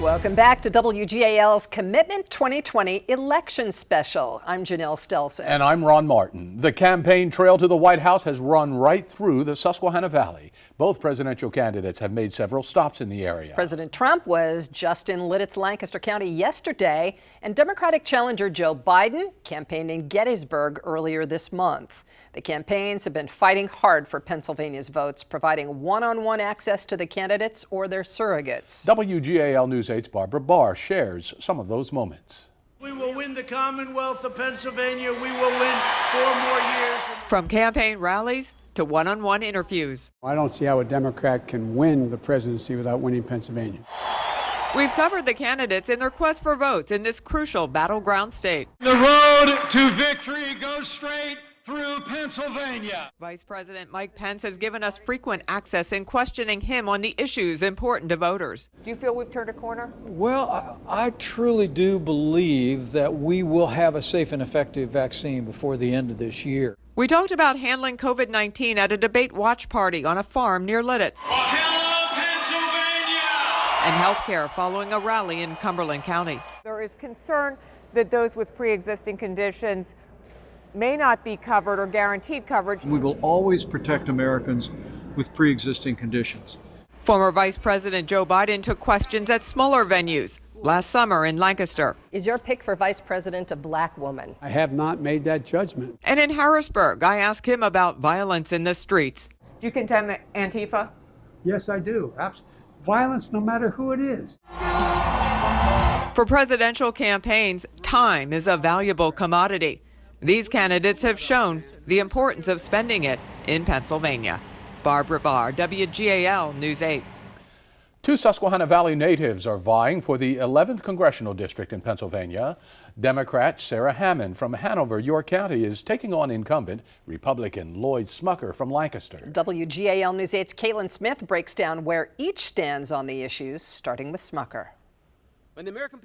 Welcome back to WGAL's Commitment 2020 Election Special. I'm Janelle Stelson. And I'm Ron Martin. The campaign trail to the White House has run right through the Susquehanna Valley. Both presidential candidates have made several stops in the area. President Trump was just in Lititz, Lancaster County yesterday, and Democratic challenger Joe Biden campaigned in Gettysburg earlier this month. The campaigns have been fighting hard for Pennsylvania's votes, providing one-on-one access to the candidates or their surrogates. WGAL News 8's Barbara Barr shares some of those moments. We will win the Commonwealth of Pennsylvania. We will win 4 more years. From campaign rallies to one-on-one interviews. I don't see how a Democrat can win the presidency without winning Pennsylvania. We've covered the candidates in their quest for votes in this crucial battleground state. The road to victory goes straight through Pennsylvania. Vice President Mike Pence has given us frequent access in questioning him on the issues important to voters. Do you feel we've turned a corner? Well, I truly do believe that we will have a safe and effective vaccine before the end of this year. We talked about handling COVID-19 at a debate watch party on a farm near Lititz. Well, hello, Pennsylvania! And health care following a rally in Cumberland County. There is concern that those with pre-existing conditions may not be covered or guaranteed coverage. We will always protect Americans with pre-existing conditions. Former Vice President Joe Biden took questions at smaller venues last summer in Lancaster. Is your pick for vice president a black woman? I have not made that judgment. And in Harrisburg, I asked him about violence in the streets. Do you contend Antifa? Yes, I do. Violence, no matter who it is. For presidential campaigns, time is a valuable commodity. These candidates have shown the importance of spending it in Pennsylvania. Barbara Barr, WGAL News 8. 2 Susquehanna Valley natives are vying for the 11th Congressional District in Pennsylvania. Democrat Sarah Hammond from Hanover, York County, is taking on incumbent Republican Lloyd Smucker from Lancaster. WGAL News 8's Caitlin Smith breaks down where each stands on the issues, starting with Smucker.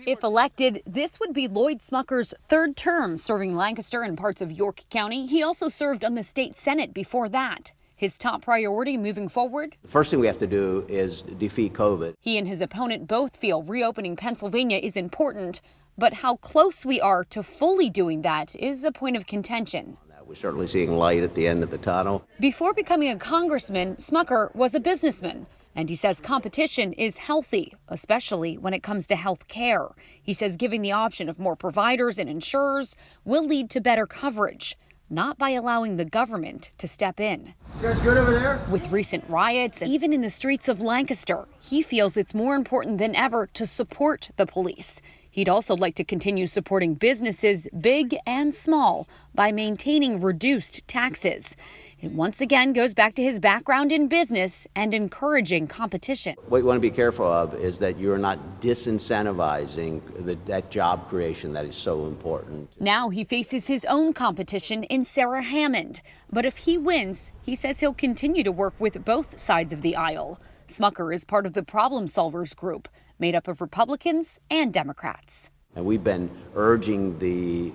If elected, this would be Lloyd Smucker's 3rd term serving Lancaster and parts of York County. He also served on the state Senate before that. His top priority moving forward? The first thing we have to do is defeat COVID. He and his opponent both feel reopening Pennsylvania is important, but how close we are to fully doing that is a point of contention. We're certainly seeing light at the end of the tunnel. Before becoming a congressman, Smucker was a businessman. And he says competition is healthy, especially when it comes to health care. He says giving the option of more providers and insurers will lead to better coverage, not by allowing the government to step in. You guys good over there? With recent riots, and even in the streets of Lancaster, he feels it's more important than ever to support the police. He'd also like to continue supporting businesses, big and small, by maintaining reduced taxes. It once again goes back to his background in business and encouraging competition. What you want to be careful of is that you're not disincentivizing that job creation that is so important. Now he faces his own competition in Sarah Hammond. But if he wins, he says he'll continue to work with both sides of the aisle. Smucker is part of the Problem Solvers group, made up of Republicans and Democrats. And we've been urging the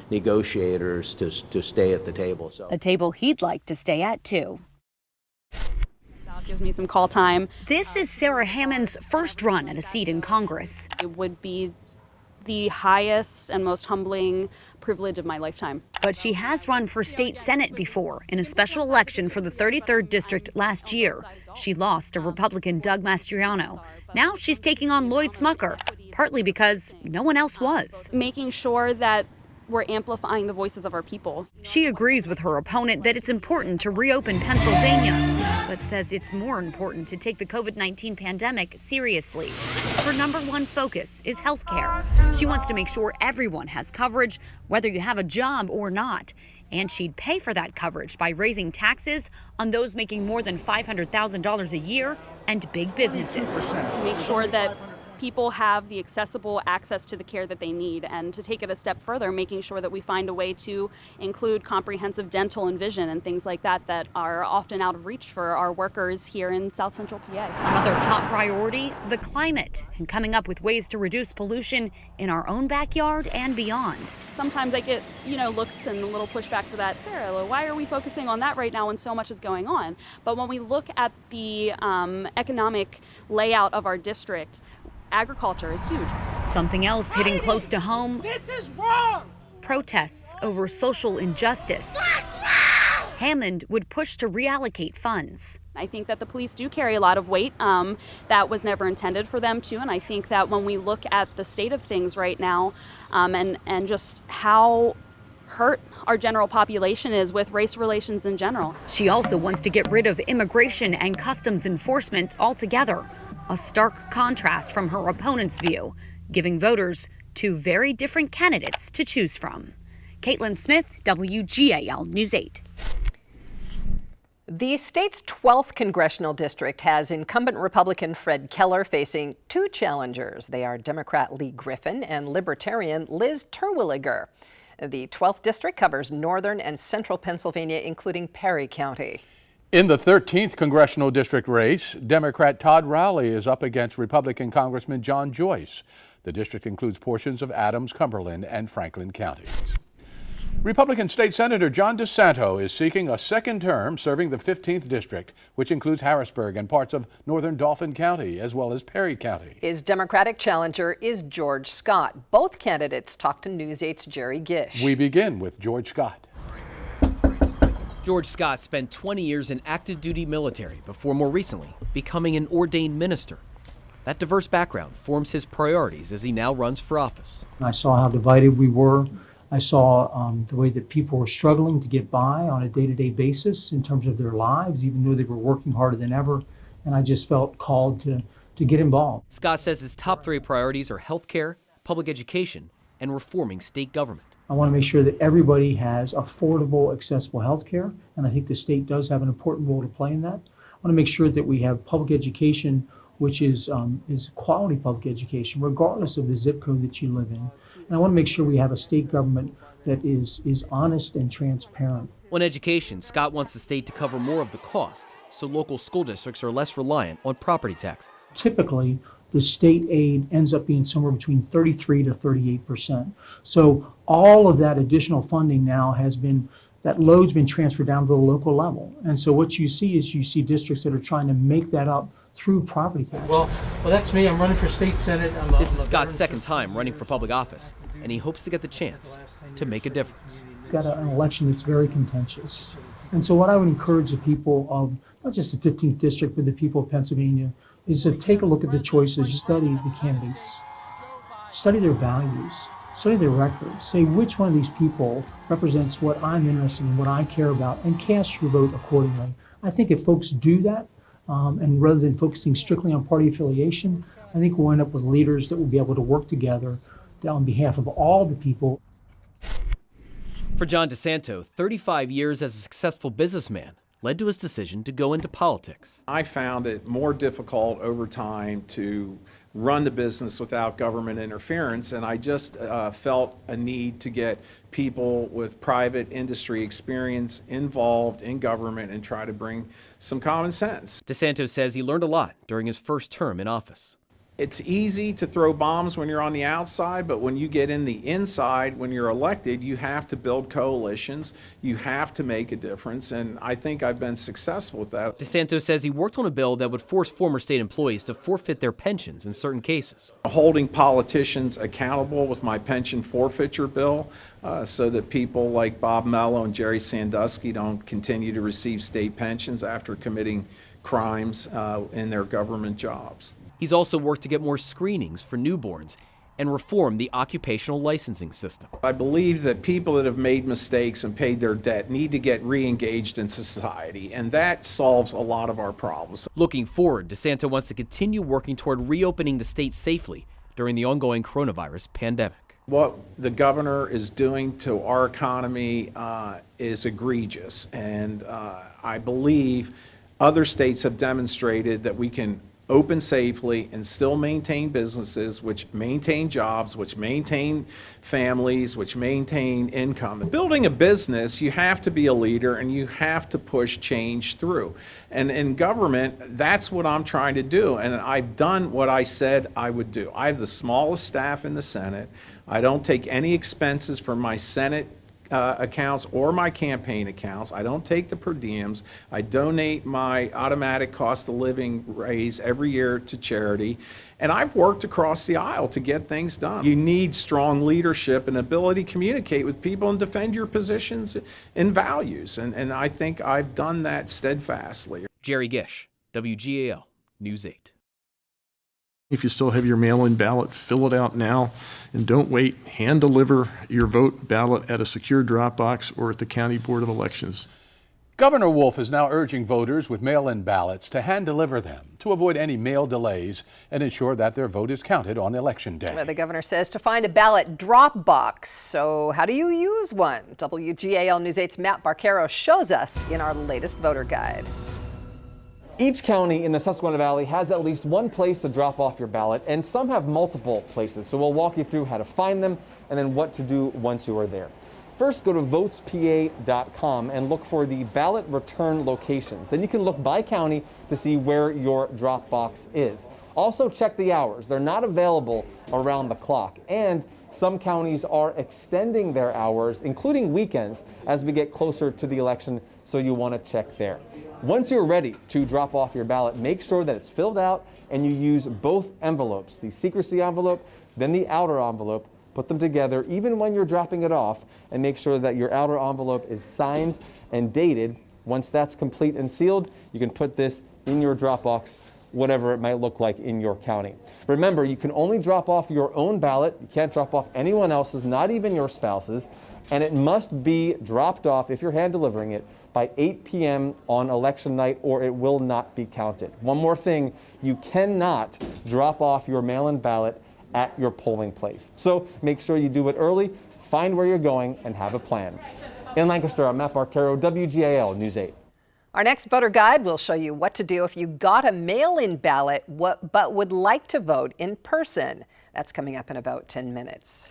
negotiators to stay at the table. A table he'd like to stay at, too. That gives me some call time. This is Sarah Hammond's first run at a seat in Congress. It would be the highest and most humbling privilege of my lifetime. But she has run for state Senate before in a special election for the 33rd District last year. She lost to Republican Doug Mastriano. Now she's taking on Lloyd Smucker, partly because no one else was. Making sure that we're amplifying the voices of our people. She agrees with her opponent that it's important to reopen Pennsylvania, but says it's more important to take the COVID-19 pandemic seriously. Her #1 focus is health care. She wants to make sure everyone has coverage, whether you have a job or not. And she'd pay for that coverage by raising taxes on those making more than $500,000 a year and big businesses. To make sure that people have the accessible access to the care that they need, and to take it a step further, making sure that we find a way to include comprehensive dental and vision and things like that that are often out of reach for our workers here in South Central PA. Another top priority, the climate, and coming up with ways to reduce pollution in our own backyard and beyond. Sometimes I get, looks and a little pushback for that. Sarah, why are we focusing on that right now when so much is going on? But when we look at the economic layout of our district, agriculture is huge. Something else hitting close to home. This is wrong! Protests over social injustice. Hammond would push to reallocate funds. I think that the police do carry a lot of weight. That was never intended for them to, and I think that when we look at the state of things right now, and just how hurt our general population is with race relations in general. She also wants to get rid of immigration and customs enforcement altogether, a stark contrast from her opponent's view, giving voters two very different candidates to choose from. Caitlin Smith, WGAL News 8. The state's 12th congressional district has incumbent Republican Fred Keller facing two challengers. They are Democrat Lee Griffin and Libertarian Liz Terwilliger. The 12th district covers northern and central Pennsylvania, including Perry County. In the 13th congressional district race, Democrat Todd Rowley is up against Republican Congressman John Joyce. The district includes portions of Adams, Cumberland, and Franklin counties. Republican State Senator John DeSanto is seeking a second term serving the 15th district, which includes Harrisburg and parts of northern Dauphin County, as well as Perry County. His Democratic challenger is George Scott. Both candidates talked to News 8's Jerry Gish. We begin with George Scott. George Scott spent 20 years in active duty military before more recently becoming an ordained minister. That diverse background forms his priorities as he now runs for office. I saw how divided we were. I saw the way that people were struggling to get by on a day-to-day basis in terms of their lives, even though they were working harder than ever. And I just felt called to get involved. Scott says his top three priorities are health care, public education, and reforming state government. I want to make sure that everybody has affordable, accessible health care, and I think the state does have an important role to play in that. I want to make sure that we have public education, which is quality public education, regardless of the zip code that you live in. And I want to make sure we have a state government that is honest and transparent. On education, Scott wants the state to cover more of the cost, so local school districts are less reliant on property taxes. Typically, the state aid ends up being somewhere between 33 to 38%. So all of that additional funding now that load's been transferred down to the local level. And so what you see districts that are trying to make that up through property tax. Well, that's me. I'm running for state senate. This is Scott's second time running for public office, and he hopes to get the chance to make a difference. We've got an election that's very contentious. And so what I would encourage the people of, not just the 15th district, but the people of Pennsylvania, is to take a look at the choices, study the candidates, study their values, study their records, say which one of these people represents what I'm interested in, what I care about, and cast your vote accordingly. I think if folks do that, and rather than focusing strictly on party affiliation, I think we'll end up with leaders that will be able to work together on behalf of all the people. For John DeSanto, 35 years as a successful businessman led to his decision to go into politics. I found it more difficult over time to run the business without government interference, and I just felt a need to get people with private industry experience involved in government and try to bring some common sense. DeSanto says he learned a lot during his first term in office. It's easy to throw bombs when you're on the outside, but when you get in the inside, when you're elected, you have to build coalitions. You have to make a difference, and I think I've been successful with that. DeSanto says he worked on a bill that would force former state employees to forfeit their pensions in certain cases. Holding politicians accountable with my pension forfeiture bill so that people like Bob Mello and Jerry Sandusky don't continue to receive state pensions after committing crimes in their government jobs. He's also worked to get more screenings for newborns and reform the occupational licensing system. I believe that people that have made mistakes and paid their debt need to get re-engaged in society, and that solves a lot of our problems. Looking forward, DeSanto wants to continue working toward reopening the state safely during the ongoing coronavirus pandemic. What the governor is doing to our economy is egregious, and I believe other states have demonstrated that we can open safely and still maintain businesses, which maintain jobs, which maintain families, which maintain income. Building a business, you have to be a leader and you have to push change through. And in government, that's what I'm trying to do. And I've done what I said I would do. I have the smallest staff in the Senate. I don't take any expenses from my Senate accounts or my campaign accounts. I don't take the per diems. I donate my automatic cost of living raise every year to charity. And I've worked across the aisle to get things done. You need strong leadership and ability to communicate with people and defend your positions and values. And I think I've done that steadfastly. Jerry Gish, WGAL News 8. If you still have your mail-in ballot, fill it out now and don't wait. Hand deliver your vote ballot at a secure drop box or at the County Board of Elections. Governor Wolf is now urging voters with mail-in ballots to hand deliver them to avoid any mail delays and ensure that their vote is counted on Election Day. The governor says to find a ballot drop box. So how do you use one? WGAL News 8's Matt Barquero shows us in our latest voter guide. Each county in the Susquehanna Valley has at least one place to drop off your ballot, and some have multiple places. So we'll walk you through how to find them and then what to do once you are there. First, go to votespa.com and look for the ballot return locations. Then you can look by county to see where your drop box is. Also check the hours. They're not available around the clock. And some counties are extending their hours, including weekends, as we get closer to the election, so you want to check there. Once you're ready to drop off your ballot, make sure that it's filled out and you use both envelopes, the secrecy envelope, then the outer envelope. Put them together even when you're dropping it off, and make sure that your outer envelope is signed and dated. Once that's complete and sealed, you can put this in your drop box, whatever it might look like in your county. Remember, you can only drop off your own ballot. You can't drop off anyone else's, not even your spouse's, and it must be dropped off, if you're hand delivering it, by 8 p.m. on election night, or it will not be counted. One more thing, you cannot drop off your mail-in ballot at your polling place. So make sure you do it early, find where you're going, and have a plan. In Lancaster, I'm Matt Barquero, WGAL News 8. Our next voter guide will show you what to do if you got a mail-in ballot but would like to vote in person. That's coming up in about 10 minutes.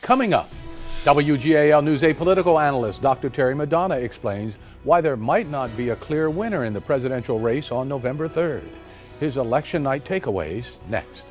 Coming up, WGAL News 8 political analyst Dr. Terry Madonna explains why there might not be a clear winner in the presidential race on November 3rd. His election night takeaways next.